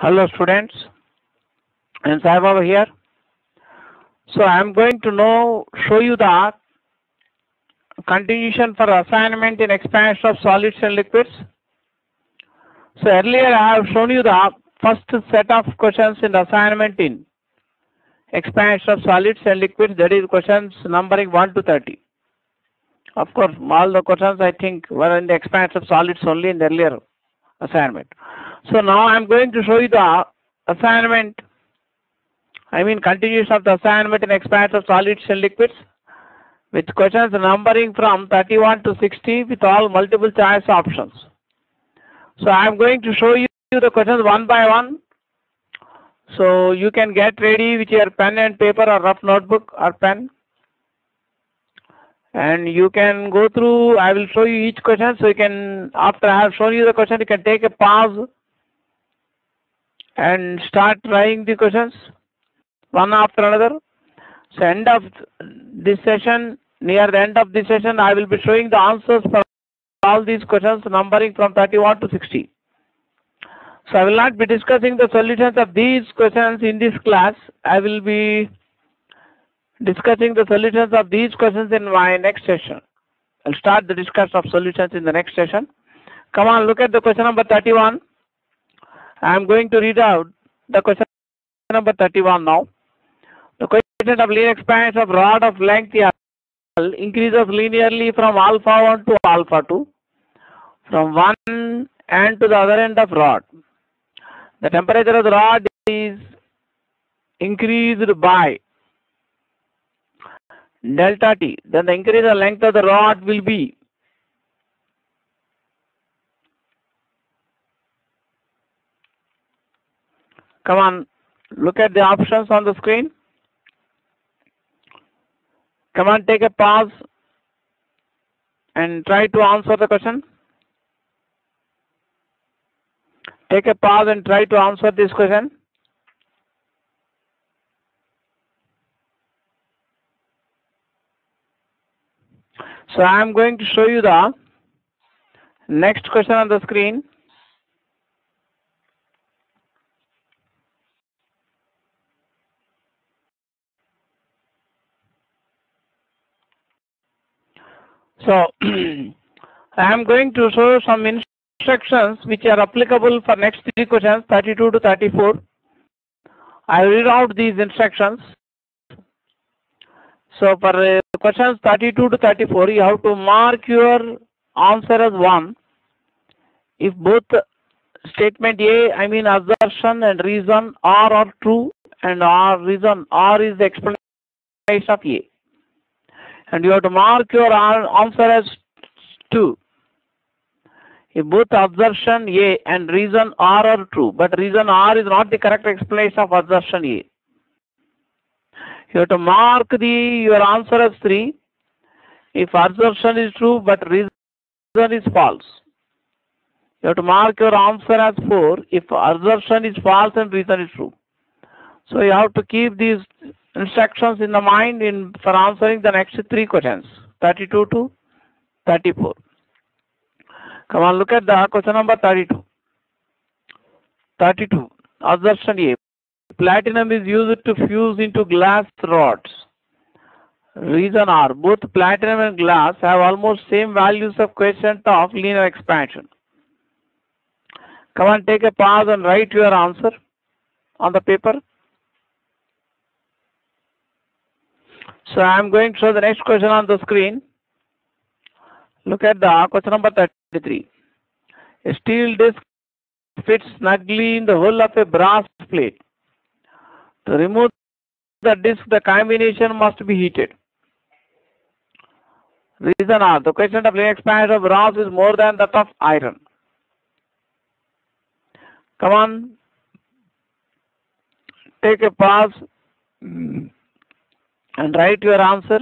Hello students, and Sai Baba here. So I am going to now show you the continuation for assignment in expansion of solids and liquids. So earlier I have shown you the first set of questions in the assignment in expansion of solids and liquids, that is questions numbering 1 to 30. Of course, all the questions I think were in the expansion of solids only in the earlier assignment. So now I am going to show you the assignment, continuation of the assignment in expansion of solids and liquids with questions numbering from 31 to 60 with all multiple choice options. So I am going to show you the questions one by one. So you can get ready with your pen and paper or rough notebook or pen. And you can go through, I will show you each question. So you can, after I have shown you the question, you can take a pause and start trying the questions one after another. So end of this session, near the end of this session, I will be showing the answers for all these questions numbering from 31 to 60. So I will not be discussing the solutions of these questions in this class. I will be discussing the solutions of these questions in my next session. I'll start the discussion of solutions in the next session. Come on, look at the question number 31. I am going to read out the question number 31 now. The coefficient of linear expansion of rod of length L increases linearly from alpha 1 to alpha 2, from one end to the other end of rod. The temperature of the rod is increased by delta T. Then the increase in length of the rod will be come on, look at the options on the screen. Come on, take a pause and try to answer the question. Take a pause and try to answer this question. So I am going to show you the next question on the screen. So I am going to show some instructions which are applicable for next three questions, 32 to 34. I will read out these instructions. So for questions 32 to 34, you have to mark your answer as 1 if both statement A, assertion and reason R are true, and reason R is the explanation of A. And you have to mark your answer as 2 if both assertion A and reason R are true, but reason R is not the correct explanation of assertion A. You have to mark your answer as 3 if assertion is true but reason is false. You have to mark your answer as 4 if assertion is false and reason is true. So you have to keep these instructions in the mind for answering the next three questions, 32 to 34. Come on, look at the question number 32. 32. Assertion A. Platinum is used to fuse into glass rods. Reason R. Both platinum and glass have almost same values of coefficient of linear expansion. Come on, take a pause and write your answer on the paper. So I am going to show the next question on the screen. Look at the question number 33. A steel disc fits snugly in the hole of a brass plate. To remove the disc, the combination must be heated. Reason R. The coefficient of linear expansion of brass is more than that of iron. Come on, take a pause and write your answer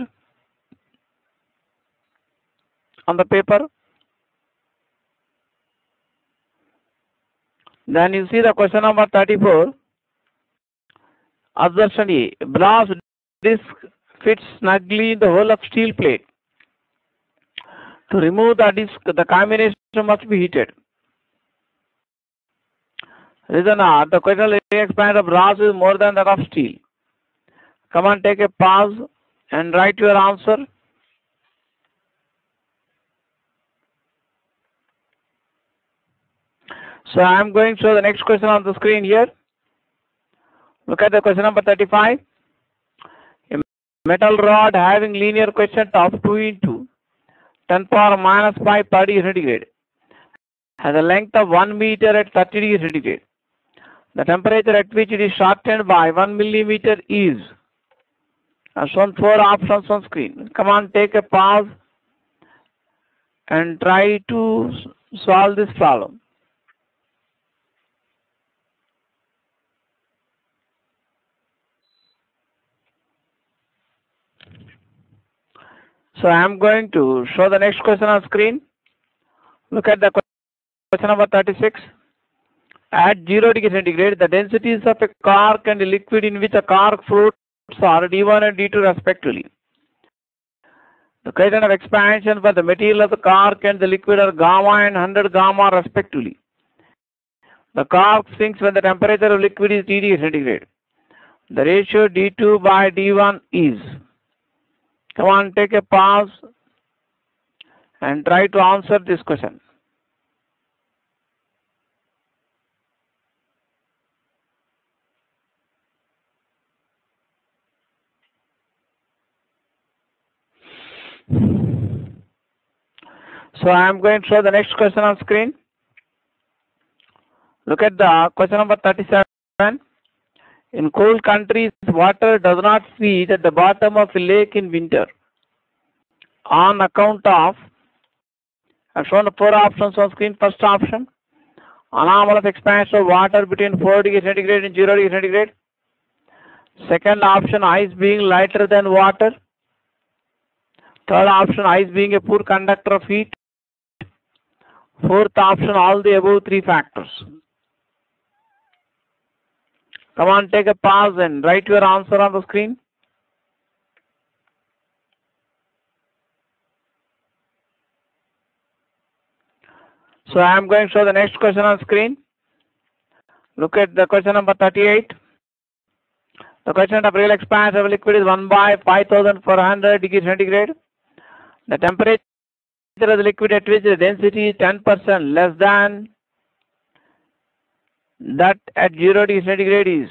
on the paper. Then you see the question number 34. Assertion A. Brass disc fits snugly in the hole of steel plate. To remove the disc, the combination must be heated. Reason R, the question expansion of brass is more than that of steel. Come on, take a pause and write your answer. So I am going to show the next question on the screen here. Look at the question number 35. A metal rod having linear quotient of 2 into 10 power minus 5 per degree centigrade has a length of 1 meter at 30 degrees centigrade. The temperature at which it is shortened by 1 millimeter is, as shown 4 options on screen. Come on, take a pause and try to solve this problem. So I am going to show the next question on screen. Look at the question number 36. At 0 degree centigrade, the densities of a cork and a liquid in which a cork floats are D1 and D2 respectively. The question of expansion for the material of the cork and the liquid are gamma and 100 gamma respectively. The cork sinks when the temperature of liquid is T degree centigrade. The ratio D2 by D1 is. Come on, take a pause and try to answer this question. So I am going to show the next question on screen. Look at the question number 37. In cold countries, water does not freeze at the bottom of a lake in winter on account of, I've shown the 4 options on screen. First option, anomalous expansion of water between 4 degrees centigrade and 0 degrees centigrade. Second option, ice being lighter than water. Third option, ice being a poor conductor of heat. Fourth option, all the above 3 factors. Come on, take a pause and write your answer on the screen. So I am going to show the next question on screen. Look at the question number 38. The question of real expansion of liquid is 1 by 5400 degrees centigrade. The temperature of the liquid at which the density is 10% less than that at 0 degree centigrade is.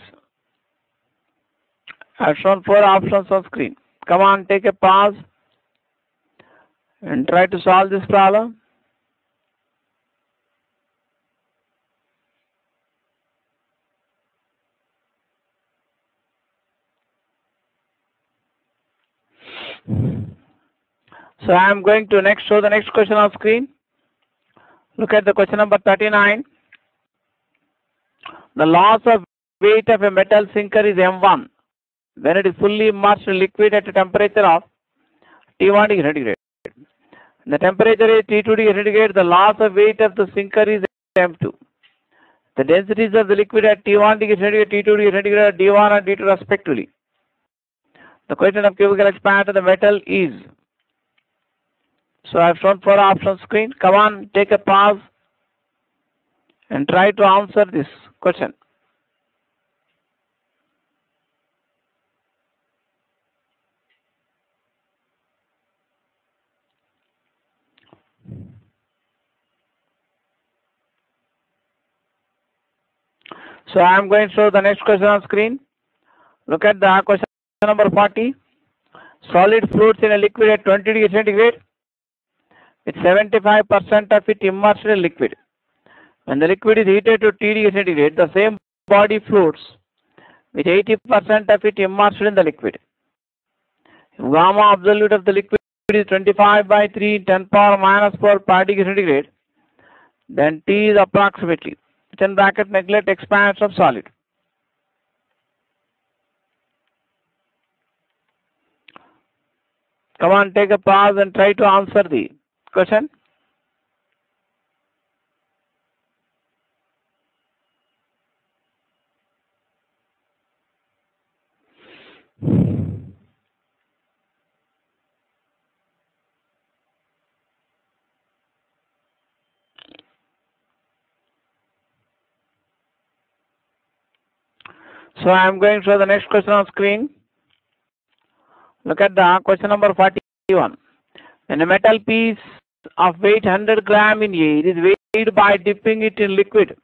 I have shown 4 options on screen. Come on, take a pause and try to solve this problem. So I am going to next show the next question on screen. Look at the question number 39. The loss of weight of a metal sinker is M1 when it is fully immersed in liquid at a temperature of T1 degree centigrade. The temperature is T2 degree centigrade. The loss of weight of the sinker is M2. The densities of the liquid at T1 degree centigrade, T2 degree centigrade are D1 and D2 respectively. The question of cubical expansion of the metal is. So I have shown 4 options screen. Come on, take a pause and try to answer this question. So I am going to show the next question on screen. Look at the question number 40. Solid floats in a liquid at 20 degrees centigrade with 75% of it immersed in liquid. When the liquid is heated to T degree centigrade, the same body floats with 80% of it immersed in the liquid. If gamma absolute of the liquid is 25 by 3 10 power minus 4 per degree centigrade, then T is approximately, within bracket, neglect expansion of solid. Come on, take a pause and try to answer the question. So I am going to show the next question on screen. Look at the question number 41. When a metal piece of weight 100 gram in air is weighed by dipping it in liquid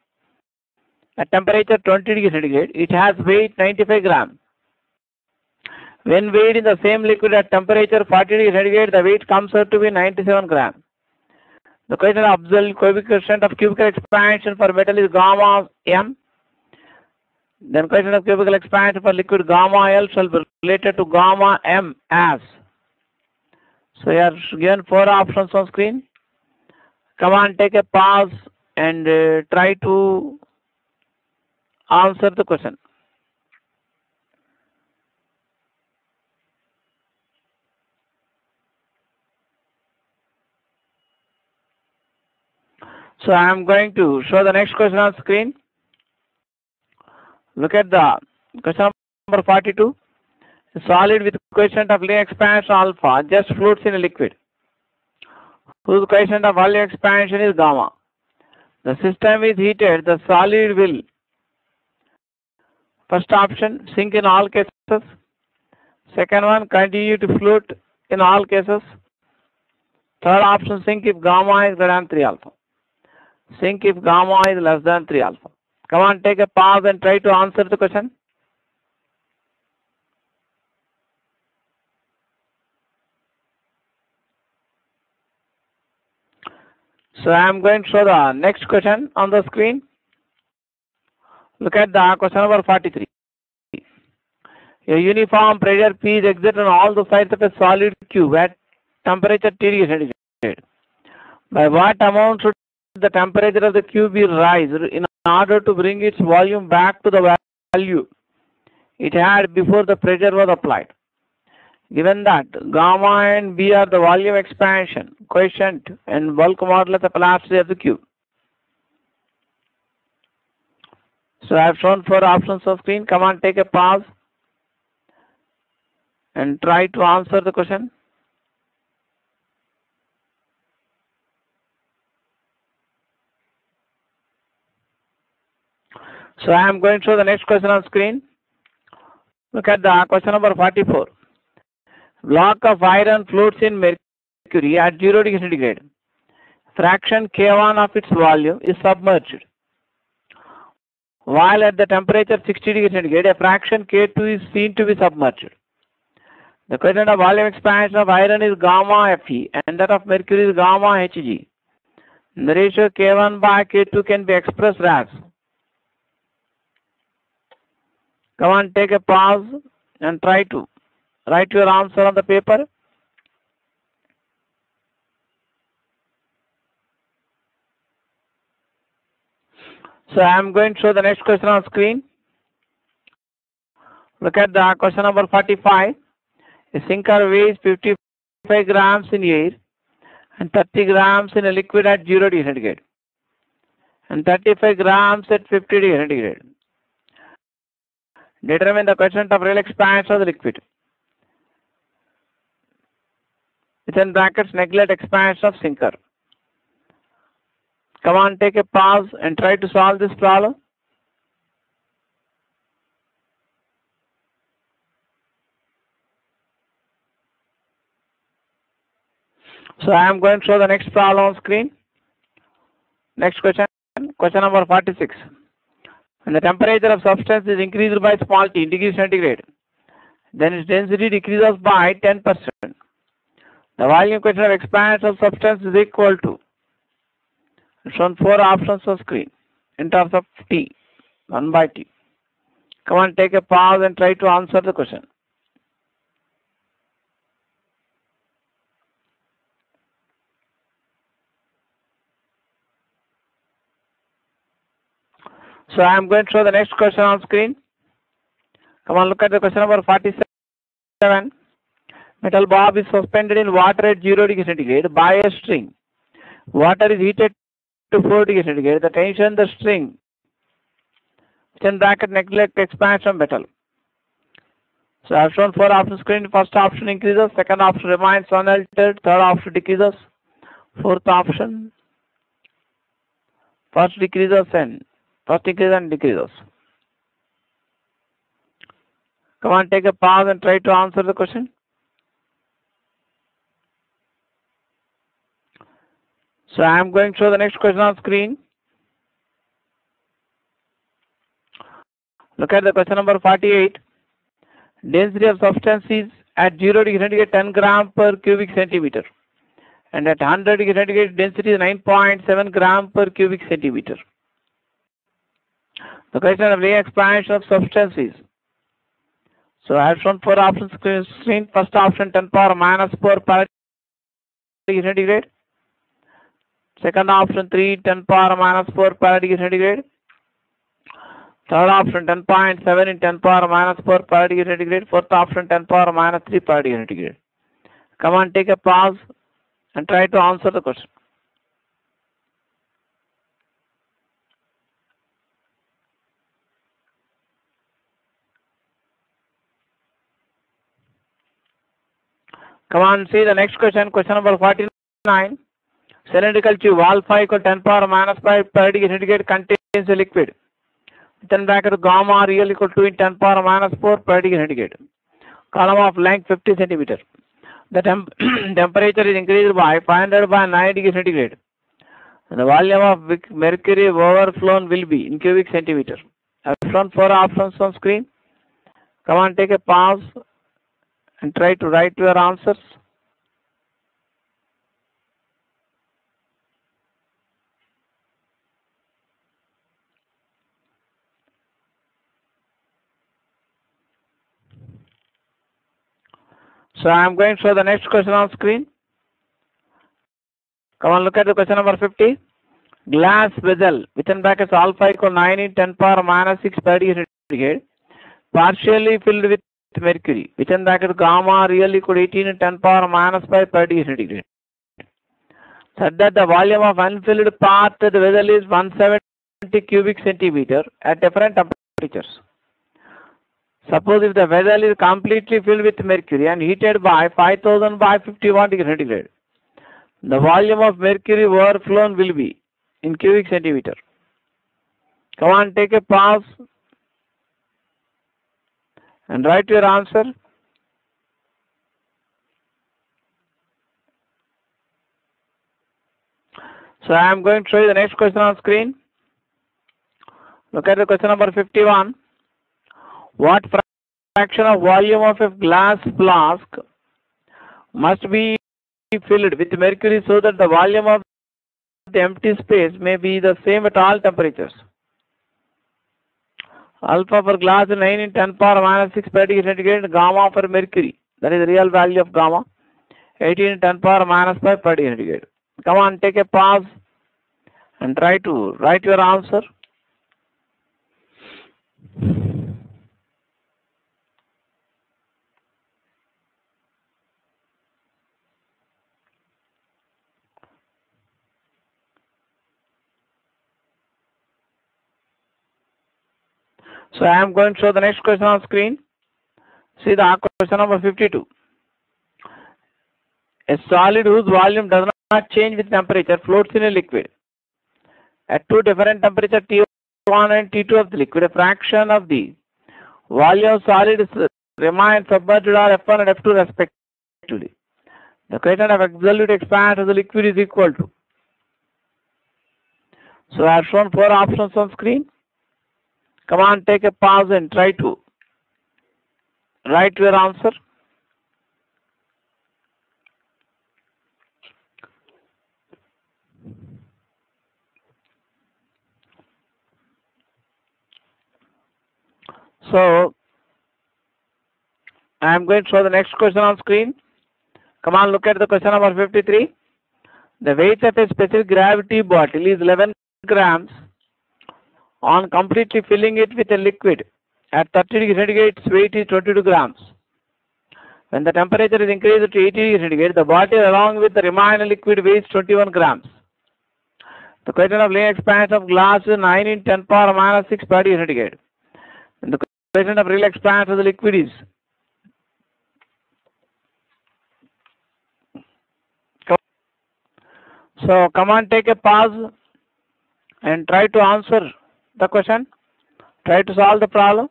at temperature 20 degrees centigrade, it has weight 95 gram. When weighed in the same liquid at temperature 40 degrees centigrade, the weight comes out to be 97 gram. The question of observed coefficient of cubical expansion for metal is gamma m. Then question of cubical expansion for liquid gamma L shall be related to gamma M as. So you are given 4 options on screen. Come on, take a pause and try to answer the question. So I am going to show the next question on screen. Look at the question number 42. A solid with coefficient of linear expansion alpha just floats in a liquid whose coefficient of volume expansion is gamma. The system is heated. The solid will, first option, sink in all cases. Second one, continue to float in all cases. Third option, sink if gamma is greater than 3 alpha. Sink if gamma is less than 3 alpha. Come on, take a pause and try to answer the question. So I am going to show the next question on the screen. Look at the question number 43. A uniform pressure P is exerted on all the sides of a solid cube at temperature T degree centigrade. By what amount should the temperature of the cube be raised in order to bring its volume back to the value it had before the pressure was applied? Given that gamma and B are the volume expansion coefficient and bulk modulus of elasticity of the cube. So I have shown 4 options on screen. Come on, take a pause and try to answer the question. So I am going to show the next question on screen. Look at the question number 44. Block of iron floats in mercury at 0 degree centigrade. Fraction K1 of its volume is submerged. While at the temperature 60 degree centigrade, a fraction K2 is seen to be submerged. The coefficient of volume expansion of iron is gamma Fe and that of mercury is gamma Hg. The ratio K1 by K2 can be expressed as. Come on, take a pause and try to write your answer on the paper. So I am going to show the next question on screen. Look at the question number 45. A sinker weighs 55 grams in air and 30 grams in a liquid at 0 degree centigrade and 35 grams at 50 degree centigrade. Determine the coefficient of real expansion of the liquid. Within brackets, neglect expansion of sinker. Come on, take a pause and try to solve this problem. So I am going to show the next problem on screen. Next question, question number 46. When the temperature of substance is increased by small t in degrees centigrade, then its density decreases by 10%. The volume coefficient of expansion of substance is equal to, shown 4 options on screen in terms of T, 1 by T. Come on, take a pause and try to answer the question. So I am going to show the next question on screen. Come on, look at the question number 47. Metal bob is suspended in water at 0 degree centigrade by a string. Water is heated to 4 degree centigrade. The tension the string, within bracket, neglect expansion of metal. So I have shown 4 options screen. First option increases, second option remains unaltered, third option decreases, fourth option first increases and decreases. Come on, take a pause and try to answer the question. So I am going to show the next question on screen. Look at the question number 48. Density of substance is at 0 degree centigrade 10 gram per cubic centimeter, and at 100 degree centigrade density is 9.7 gram per cubic centimeter. The question of Lie expansion of substance is. So I have shown 4 options screen. First option 10 power minus 4 per degree centigrade. Second option 3 10 power minus 4 per degree centigrade. Third option 10.7 in 10 power minus 4 per degree centigrade. Fourth option 10 power minus 3 per degree centigrade. Come on, take a pause and try to answer the question. Come on, see the next question, question number 49. Cylindrical tube alpha equal 10 power minus 5 per degree centigrade contains a liquid. Then bracket gamma real equal to 10 power minus 4 per degree centigrade. Column of length 50 centimeter. The temperature is increased by 500 by 9 degree centigrade. And the volume of mercury overflown will be in cubic centimeter. I have shown 4 options on screen. Come on, take a pause and try to write your answers. So I am going to show the next question on screen. Come on, look at the question number 50. Glass vessel within brackets alpha equal 9 in 10 power minus 6 per degree centigrade, partially filled with mercury within bracket gamma real equal 18 in 10 power minus 5 per degree centigrade. Such that the volume of unfilled part of the vessel is 170 cubic centimeter at different temperatures. Suppose if the vessel is completely filled with mercury and heated by 5000 by 51 degree centigrade, the volume of mercury overflown will be in cubic centimeter. Come on, take a pause and write your answer. So I am going to show you the next question on screen. Look at the question number 51. What fraction of volume of a glass flask must be filled with mercury so that the volume of the empty space may be the same at all temperatures? Alpha for glass is 9 in 10 power minus 6 per degree centigrade. Gamma for mercury, that is the real value of gamma, 18 in 10 power minus 5 per degree centigrade. Come on, take a pause and try to write your answer. So I am going to show the next question on screen. See the question number 52. A solid whose volume does not change with temperature floats in a liquid. At 2 different temperatures T1 and T2 of the liquid, a fraction of the volume of solid remains submerged or F1 and F2 respectively. The question of absolute expansion of the liquid is equal to. So I have shown 4 options on screen. Come on, take a pause and try to write your answer. So I am going to show the next question on screen. Come on, look at the question number 53. The weight of a specific gravity bottle is 11 grams. On completely filling it with a liquid at 30 degree centigrade, its weight is 22 grams. When the temperature is increased to 80 degree centigrade, the bottle along with the remaining liquid weighs 21 grams. The question of Lie expansion of glass is 9 in 10 power minus 6 per degree centigrade. And the question of real expansion of the liquid is. So come on, take a pause and try to answer the question. Try to solve the problem.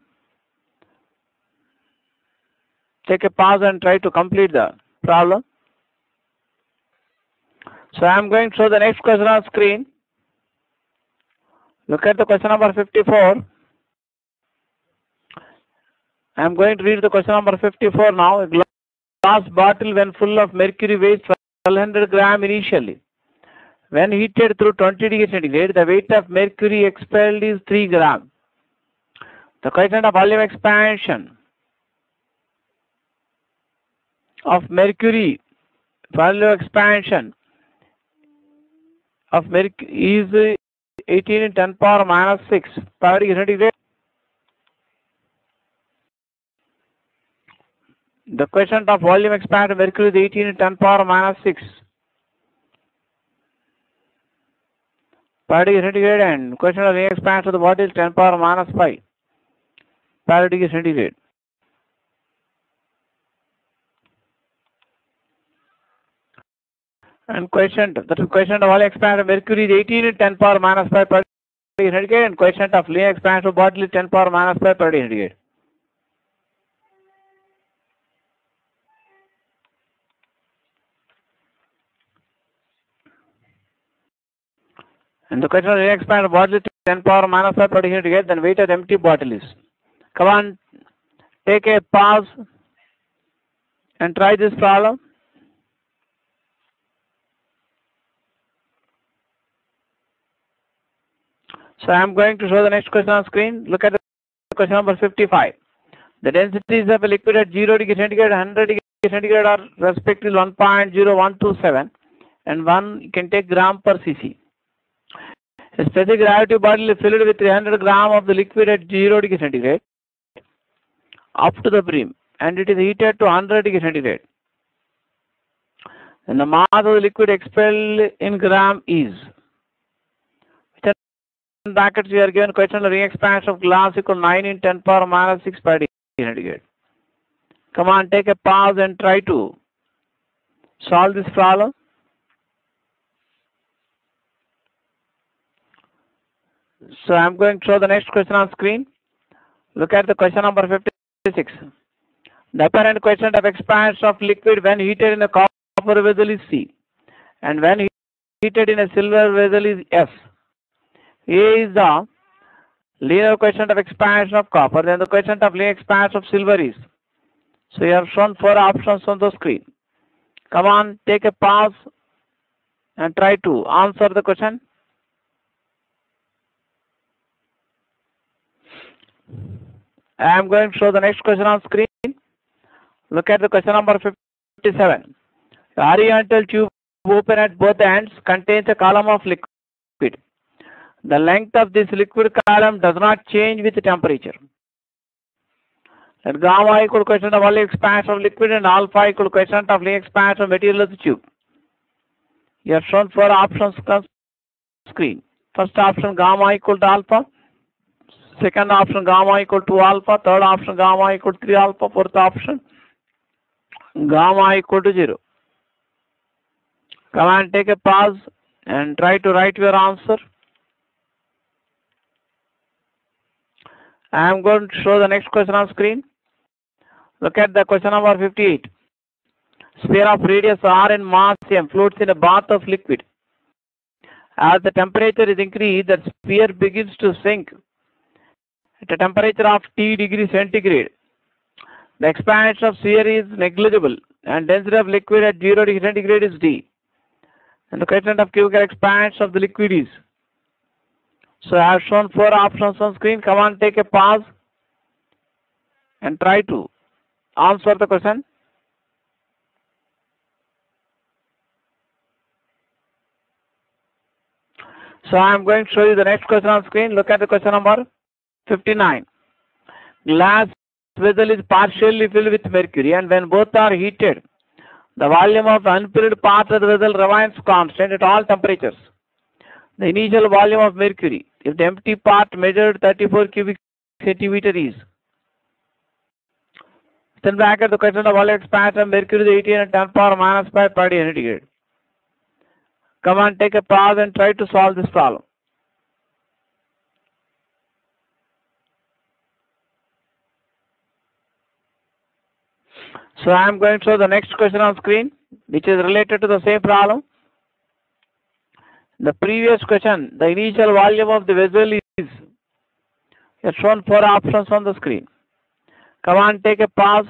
Take a pause and try to complete the problem. So I am going to show the next question on screen. Look at the question number 54. I am going to read the question number 54 now. A glass bottle when full of mercury weighs 1200 gram initially. When heated through 20 degrees centigrade, the weight of mercury expelled is 3 gram. The question of volume expansion of mercury, volume expansion of mercury is 18 in 10 power minus 6 per degree centigrade. The question of volume expansion of mercury is 18 in 10 power minus 6 per degree centigrade, and question of expansion of the bottle is 10 power minus 5 per degree centigrade. And question of volume expansion of mercury is 18 in 10 power minus 5 per degree centigrade, and question of linear expansion of bottle is 10 power minus 5 per degree centigrade. And the question of linear expansion of bottle is 10 power minus 5 per degree centigrade, then weight of the empty bottle is. Come on, take a pause and try this problem. So I am going to show the next question on screen. Look at the question number 55. The densities of a liquid at 0 degree centigrade and 100 degree centigrade are respectively 1.0127 and 1 you can take gram per cc. A specific gravity bottle is filled with 300 gram of the liquid at 0 degree centigrade up to the brim, and it is heated to 100 degree centigrade. And the mass of the liquid expelled in gram is. In brackets we are given question of re-expansion of glass equal 9 in 10 power minus 6 per degree centigrade. Come on, take a pause and try to solve this problem. So I am going to show the next question on screen. Look at the question number 56. The apparent question of expansion of liquid when heated in a copper vessel is C, and when heated in a silver vessel is S. A is the linear question of expansion of copper, then the question of linear expansion of silver is. So you have shown 4 options on the screen. Come on, take a pause and try to answer the question. I am going to show the next question on screen. Look at the question number 57. The horizontal tube open at both ends contains a column of liquid. The length of this liquid column does not change with temperature. Let gamma equal question of volume expansion of liquid and alpha equal question of volume expansion of material of the tube. You have shown 4 options on screen. First option gamma equal to alpha. Second option gamma equal to alpha. Third option gamma equal to 3 alpha. Fourth option gamma equal to 0. Come and take a pause and try to write your answer. I am going to show the next question on screen. Look at the question number 58. Sphere of radius r and mass m floats in a bath of liquid. As the temperature is increased, the sphere begins to sink at a temperature of T degree centigrade. The expansion of sphere is negligible and density of liquid at 0 degree centigrade is D. And the question of cubical expansion of the liquid is. So I have shown 4 options on screen. Come on, take a pause and try to answer the question. So I am going to show you the next question on screen. Look at the question number 59. Glass vessel is partially filled with mercury, and when both are heated, the volume of unfilled part of the vessel remains constant at all temperatures. The initial volume of mercury, if the empty part measured 34 cubic centimeter is. Then bracket the question of volume expansion of mercury is 18 and 10 power minus 5 per degree centigrade. Come on, take a pause and try to solve this problem. So I am going to show the next question on screen, which is related to the same problem. The previous question, the initial volume of the vessel is, here shown 4 options on the screen. Come on, take a pause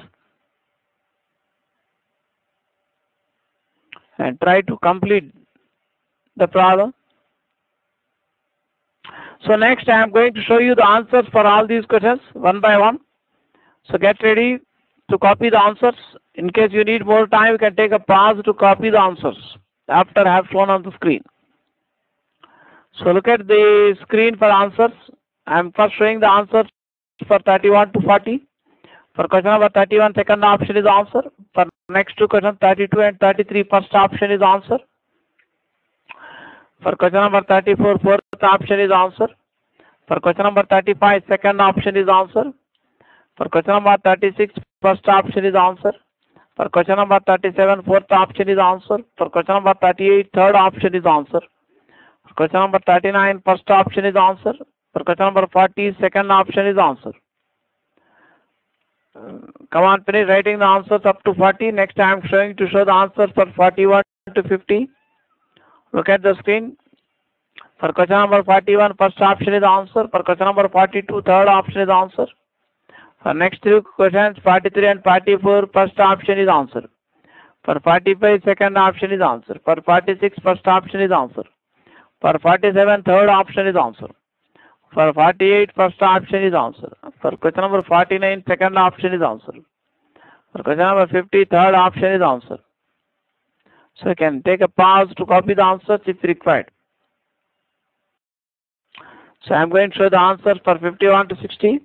and try to complete the problem. So next I am going to show you the answers for all these questions one by one. So get ready to copy the answers. In case you need more time, you can take a pause to copy the answers after I have shown on the screen. So look at the screen for answers. I am first showing the answers for 31 to 40. For question number 31, second option is answer. For next two questions, 32 and 33, first option is answer. For question number 34, fourth option is answer. For question number 35, second option is answer. For question number 36, first option is answer. For question number 37, fourth option is answer. For question number 38, third option is answer. For question number 39, first option is answer. For question number 40, second option is answer. Come on, finish writing the answers up to 40. Next I am showing to show the answers for 41 to 50. Look at the screen. For question number 41, first option is answer. For question number 42, third option is answer. For next three questions, 43 and 44, first option is answer. For 45, second option is answer. For 46, first option is answer. For 47, third option is answer. For 48, first option is answer. For question number 49, second option is answer. For question number 50, third option is answer. So you can take a pause to copy the answers if required. So I am going to show the answers for 51 to 60.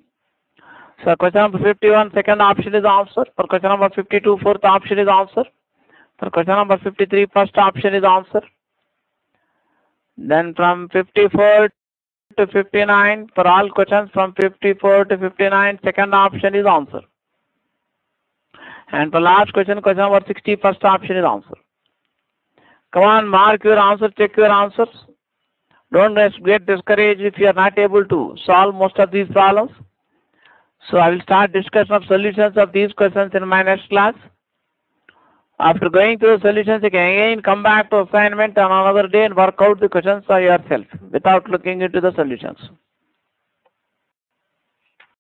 So question number 51, second option is answer. For question number 52, fourth option is answer. For question number 53, first option is answer. Then from 54 to 59, for all questions from 54 to 59, second option is answer. And for last question, question number 60, first option is answer. Come on, mark your answer, check your answers. Don't get discouraged if you are not able to solve most of these problems. So I will start discussion of solutions of these questions in my next class. After going through the solutions, you can again come back to assignment on another day and work out the questions by yourself without looking into the solutions.